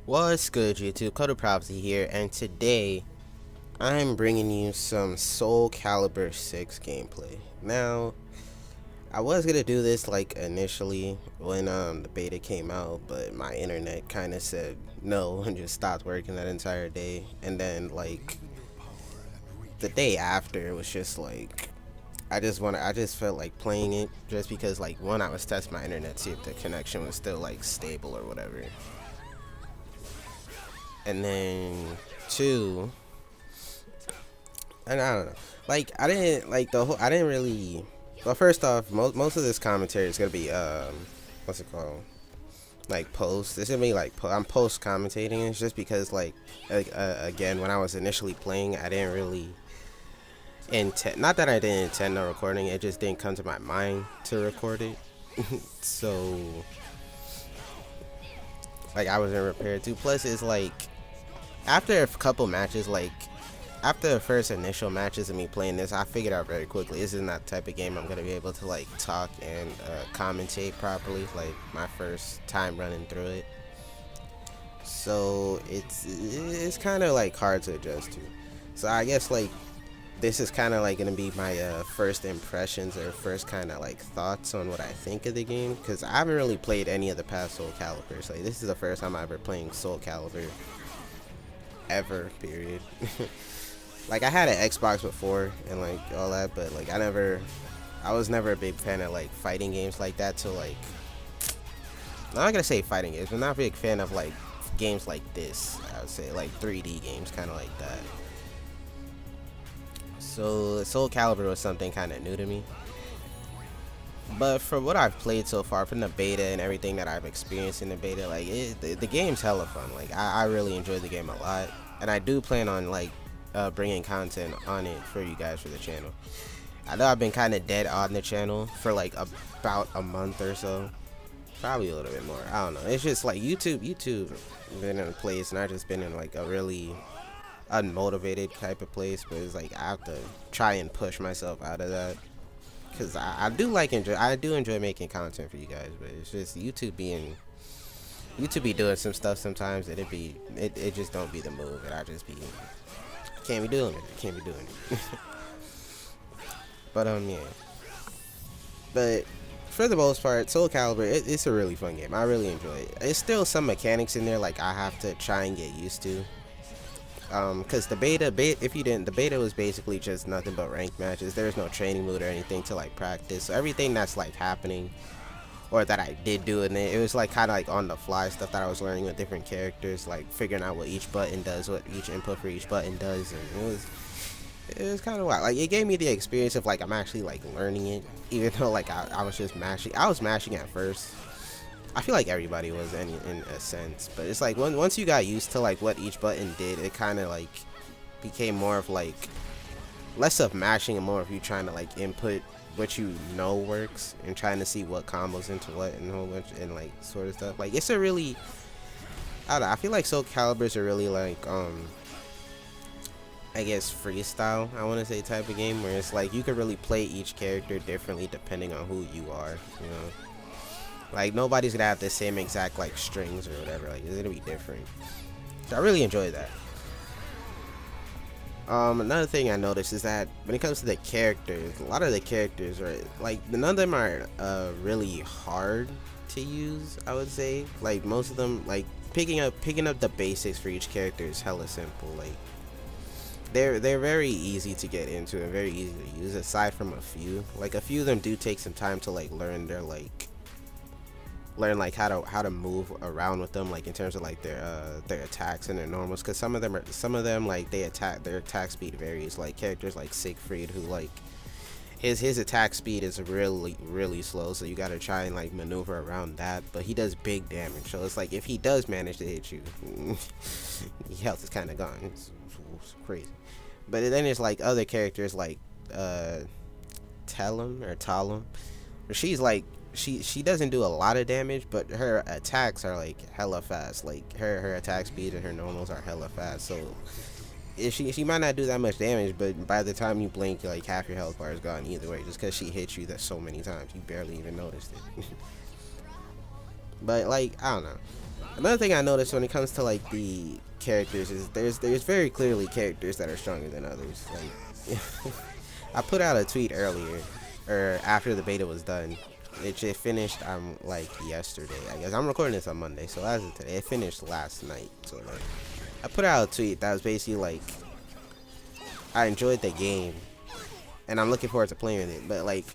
What's good, YouTube? CodedProphecy here, and today I'm bringing you some Soul Calibur 6 gameplay. Now, I was gonna do this like initially when the beta came out, but my internet kind of said no and just stopped working that entire day. And then like the day after, it was just like I just felt like playing it just because like one, I was testing my internet to see if the connection was still like stable or whatever. And then two, and I don't know, like I didn't like the whole, I didn't really, well, first off, most of this commentary is gonna be what's it called, like post. It's gonna be like I'm post commentating. It's just because again, when I was initially playing, I didn't really intend, not that I didn't intend on recording, it just didn't come to my mind to record it. So like I wasn't prepared to. Plus it's like after a couple matches, like after the first initial matches of me playing this, I figured out very quickly this is not the type of game I'm gonna be able to like talk and commentate properly. Like my first time running through it, so it's kind of like hard to adjust to. So I guess like this is kind of like gonna be my first impressions or first kind of like thoughts on what I think of the game, because I haven't really played any of the past Soul Caliburs. Like this is the first time I'm ever playing Soul Calibur ever, period. Like I had an Xbox before and like all that, but like I was never a big fan of like fighting games like that. So like, I'm not gonna say fighting games, but I'm not a big fan of like games like this. I would say like 3D games, kind of like that. So Soul Calibur was something kind of new to me. But for what I've played so far, from the beta and everything that I've experienced in the beta, like the game's hella fun. Like I really enjoy the game a lot, and I do plan on like bringing content on it for you guys for the channel. I know I've been kind of dead on the channel for like about a month or so, probably a little bit more. I don't know. It's just like YouTube been in a place, and I've just been in like a really unmotivated type of place. But it's like I have to try and push myself out of that, because I do enjoy making content for you guys. But it's just YouTube be doing some stuff sometimes that it just don't be the move, and I just be can't be doing it. Can't be doing it. But yeah. But for the most part, Soul Calibur, it's a really fun game. I really enjoy it. It's still some mechanics in there like I have to try and get used to. Cause the beta, if you didn't, the beta was basically just nothing but ranked matches. There's no training mode or anything to like practice. So everything that's like happening, or that I did do in it, it was like kind of like on the fly stuff that I was learning with different characters, like figuring out what each button does, what each input for each button does, and it was kind of wild. Like it gave me the experience of like I'm actually like learning it, even though like I was just mashing. I was mashing at first. I feel like everybody was in a sense, but it's like once you got used to like what each button did, it kind of like became more of like less of mashing and more of you trying to like input what you know works and trying to see what combos into what and a whole bunch and like sort of stuff. Like it's a really, I don't know, I feel like Soul Caliburs are really like I guess freestyle, I want to say, type of game where it's like you can really play each character differently depending on who you are, you know. Like nobody's gonna have the same exact like strings or whatever. Like it's gonna be different. So I really enjoy that. Another thing I noticed is that when it comes to the characters, a lot of the characters are like none of them are really hard to use, I would say. Like most of them, like picking up the basics for each character is hella simple. Like they're very easy to get into and very easy to use, aside from a few. Like a few of them do take some time to like learn how to move around with them, like in terms of like their attacks and their normals, because some of them like their attack speed varies. Like characters like Siegfried, who like his attack speed is really slow, so you gotta try and like maneuver around that, but he does big damage. So it's like if he does manage to hit you, your health is kind of gone. It's crazy. But then there's like other characters like Talum, where she's like she doesn't do a lot of damage, but her attacks are like hella fast. Like her attack speed and her normals are hella fast. So if she might not do that much damage, but by the time you blink, like half your health bar is gone either way, just because she hits you that so many times you barely even noticed it. But like I don't know, Another thing I noticed when it comes to like the characters is there's very clearly characters that are stronger than others. Like I put out a tweet earlier, or after the beta was done. It just finished like yesterday. I guess I'm recording this on Monday, so as of today, it finished last night. So like, I put out a tweet that was basically like, I enjoyed the game, and I'm looking forward to playing it. But like,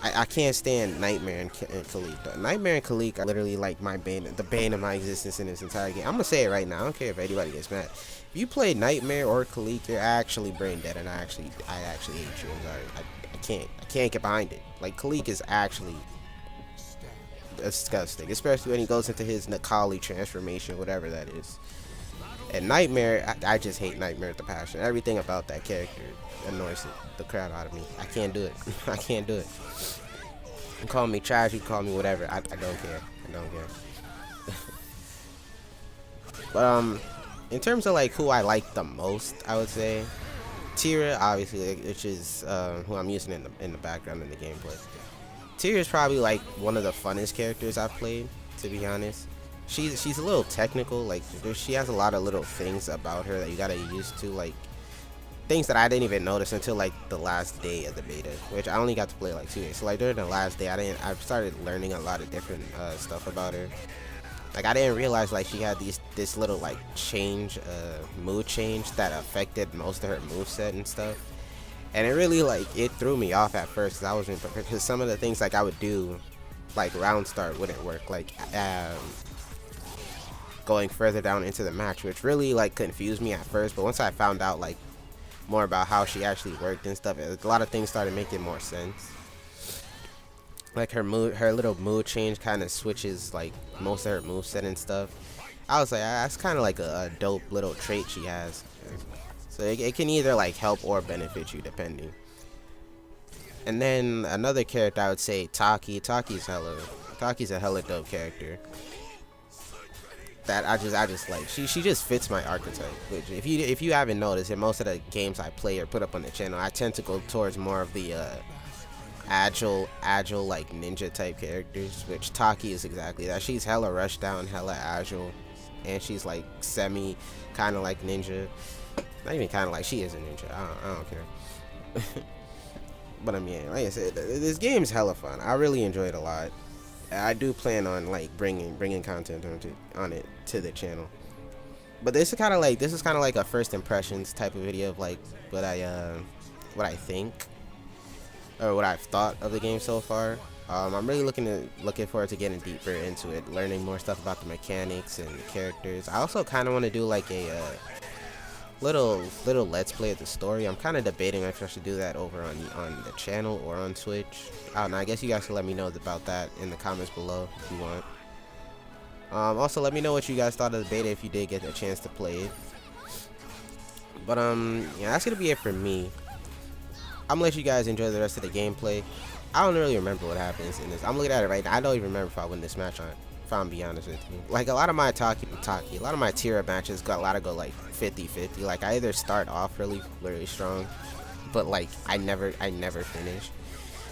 I can't stand Nightmare and Khalik. Though. Nightmare and Khalik are literally like the bane of my existence in this entire game. I'm gonna say it right now. I don't care if anybody gets mad. If you play Nightmare or Khalik, you're actually brain dead, and I actually hate you. I'm sorry. I can't get behind it. Like Khalik is actually disgusting, especially when he goes into his Nakali transformation, whatever that is. And Nightmare, I just hate Nightmare with the passion. Everything about that character annoys the crowd out of me. I can't do it. I can't do it. You can call me trash, you can call me whatever. I don't care. I don't care. But in terms of like who I like the most, I would say Tira, obviously, which is who I'm using in the background in the gameplay. Tira is probably like one of the funnest characters I've played, to be honest. She's a little technical, like she has a lot of little things about her that you gotta get used to, like things that I didn't even notice until like the last day of the beta, which I only got to play like 2 days. So like during the last day, I started learning a lot of different stuff about her. Like I didn't realize like she had this little like mood change that affected most of her moveset and stuff. And it really like it threw me off at first because I wasn't prepared, because some of the things like I would do like round start wouldn't work, like going further down into the match, which really like confused me at first. But once I found out like more about how she actually worked and stuff, a lot of things started making more sense. Like her little mood change kind of switches like most of her moveset and stuff. I was like, that's kind of like a dope little trait she has. So it can either like help or benefit you depending. And then another character I would say Taki. Taki's a hella dope character. That I just like. She just fits my archetype. Which if you haven't noticed, in most of the games I play or put up on the channel, I tend to go towards more of the agile like ninja type characters, which Taki is exactly that. She's hella rush down, hella agile, and she's like semi kind of like ninja. Not even kind of like, she is a ninja. I don't care. But I mean, like I said, this game's hella fun. I really enjoy it a lot. I do plan on like bringing content on it to the channel. But this is kind of like a first impressions type of video of like what I think or what I've thought of the game so far. I'm really looking forward to getting deeper into it, learning more stuff about the mechanics and the characters. I also kind of want to do like a little let's play of the story. I'm kind of debating if I should do that over on the channel or on Twitch. I don't know. I guess you guys can let me know about that in the comments below if you want. Also, let me know what you guys thought of the beta if you did get a chance to play it. But yeah, that's gonna be it for me. I'm gonna let you guys enjoy the rest of the gameplay. I don't really remember what happens in this. I'm looking at it right now. I don't even remember if I win this match on. If I'm being honest with you, like a lot of my a lot of my Tira matches got a lot of go like 50-50. Like I either start off really strong, but like I never finish.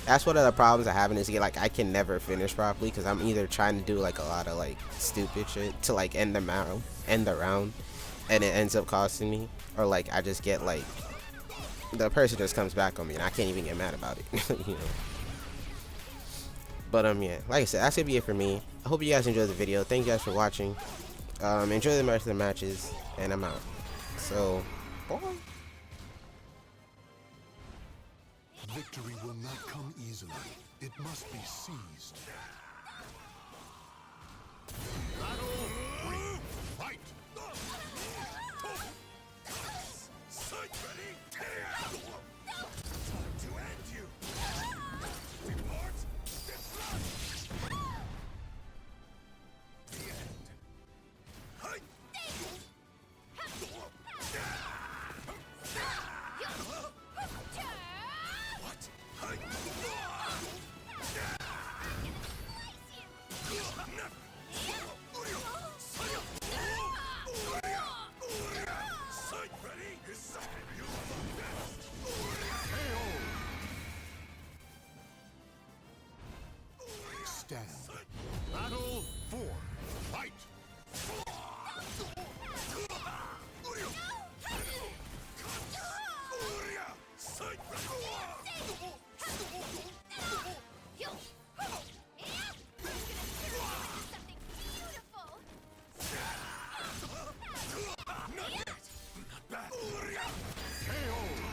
That's one of the problems I have in this game. Like I can never finish properly because I'm either trying to do like a lot of like stupid shit to like end the round, and it ends up costing me, or like I just get like the person just comes back on me and I can't even get mad about it. You know. But yeah, like I said, that's gonna be it for me. I hope you guys enjoyed the video. Thank you guys for watching. Enjoy the rest of the matches, and I'm out. So, bye. Victory will not come easily. It must be seized. Battle! Fight! Sight ready! Time to end you! Depart! The end. Hi! What? Hi! Battle 4. Fight! Not bad. KO!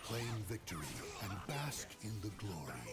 Claim victory and bask in the glory.